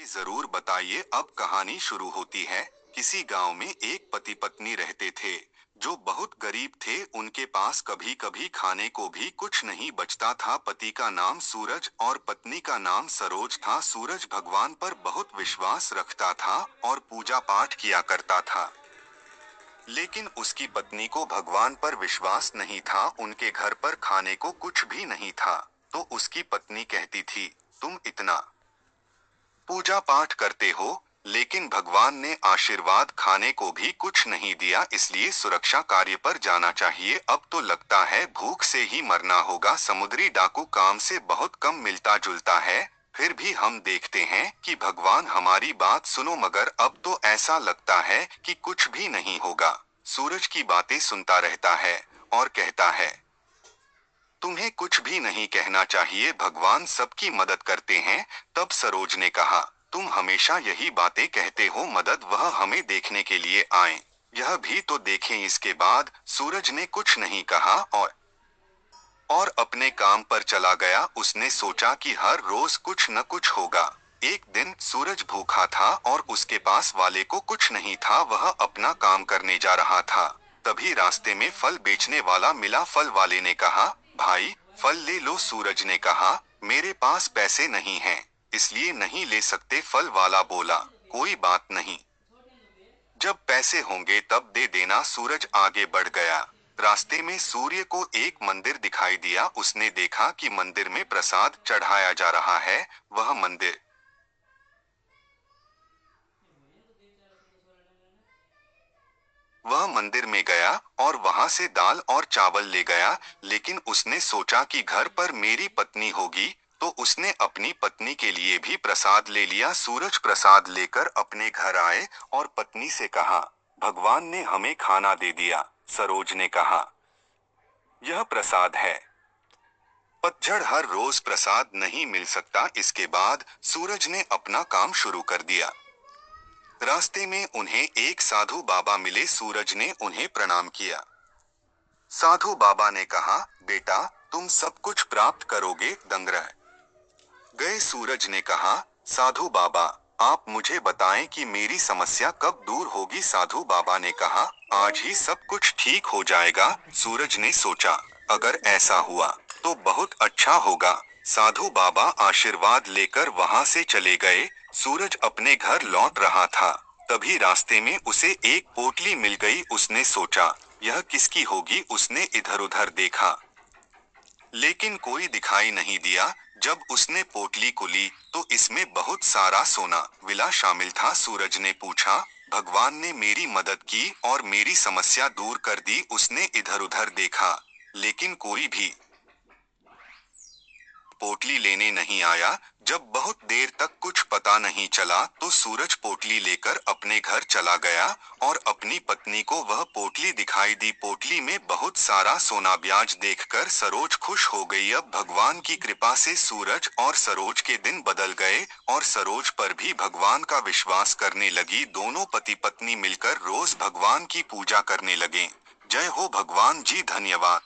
जरूर बताइए। अब कहानी शुरू होती है। किसी गांव में एक पति पत्नी रहते थे जो बहुत गरीब थे। उनके पास कभी कभी खाने को भी कुछ नहीं बचता था। पति का नाम सूरज और पत्नी का नाम सरोज था। सूरज भगवान पर बहुत विश्वास रखता था और पूजा पाठ किया करता था। लेकिन उसकी पत्नी को भगवान पर विश्वास नहीं था। उनके घर पर खाने को कुछ भी नहीं था। तो उसकी पत्नी कहती थी, तुम इतना पूजा पाठ करते हो, लेकिन भगवान ने आशीर्वाद खाने को भी कुछ नहीं दिया, इसलिए सुरक्षा कार्य पर जाना चाहिए। अब तो लगता है भूख से ही मरना होगा। समुद्री डाकू काम से बहुत कम मिलता जुलता है, फिर भी हम देखते हैं कि भगवान हमारी बात सुनो। मगर अब तो ऐसा लगता है कि कुछ भी नहीं होगा। सूरज की बातें सुनता रहता है और कहता है, तुम्हें कुछ भी नहीं कहना चाहिए, भगवान सबकी मदद करते हैं। तब सरोज ने कहा, तुम हमेशा यही बातें कहते हो, मदद वह हमें देखने के लिए आए, यह भी तो देखें। इसके बाद सूरज ने कुछ नहीं कहा और अपने काम पर चला गया। उसने सोचा कि हर रोज कुछ न कुछ होगा। एक दिन सूरज भूखा था और उसके पास वाले को कुछ नहीं था। वह अपना काम करने जा रहा था। तभी रास्ते में फल बेचने वाला मिला। फल वाले ने कहा, भाई फल ले लो। सूरज ने कहा, मेरे पास पैसे नहीं हैं, इसलिए नहीं ले सकते। फल वाला बोला, कोई बात नहीं, जब पैसे होंगे तब दे देना। सूरज आगे बढ़ गया। रास्ते में सूर्य को एक मंदिर दिखाई दिया। उसने देखा कि मंदिर में प्रसाद चढ़ाया जा रहा है। वह मंदिर में गया और वहां से दाल और चावल ले गया। लेकिन उसने सोचा कि घर पर मेरी पत्नी होगी, तो उसने अपनी पत्नी के लिए भी प्रसाद ले लिया। सूरज प्रसाद लेकर अपने घर आए और पत्नी से कहा, भगवान ने हमें खाना दे दिया। सरोज ने कहा, यह प्रसाद है। पतझड़ हर रोज प्रसाद नहीं मिल सकता। इसके बाद सूरज ने अपना काम शुरू कर दिया। रास्ते में उन्हें एक साधु बाबा मिले। सूरज ने उन्हें प्रणाम किया। साधु बाबा ने कहा, बेटा तुम सब कुछ प्राप्त करोगे। दंग रह गए। सूरज ने कहा, साधु बाबा आप मुझे बताएं कि मेरी समस्या कब दूर होगी। साधु बाबा ने कहा, आज ही सब कुछ ठीक हो जाएगा। सूरज ने सोचा, अगर ऐसा हुआ तो बहुत अच्छा होगा। साधु बाबा आशीर्वाद लेकर वहां से चले गए। सूरज अपने घर लौट रहा था। तभी रास्ते में उसे एक पोटली मिल गई। उसने सोचा, यह किसकी होगी। उसने इधर उधर देखा, लेकिन कोई दिखाई नहीं दिया। जब उसने पोटली को ली तो इसमें बहुत सारा सोना विला शामिल था। सूरज ने पूछा, भगवान ने मेरी मदद की और मेरी समस्या दूर कर दी। उसने इधर उधर देखा, लेकिन कोई भी पोटली लेने नहीं आया। जब बहुत देर तक कुछ पता नहीं चला तो सूरज पोटली लेकर अपने घर चला गया और अपनी पत्नी को वह पोटली दिखाई दी। पोटली में बहुत सारा सोना। ब्याज देखकर सरोज खुश हो गई। अब भगवान की कृपा से सूरज और सरोज के दिन बदल गए और सरोज पर भी भगवान का विश्वास करने लगी। दोनों पति पत्नी मिलकर रोज भगवान की पूजा करने लगे। जय हो भगवान जी, धन्यवाद।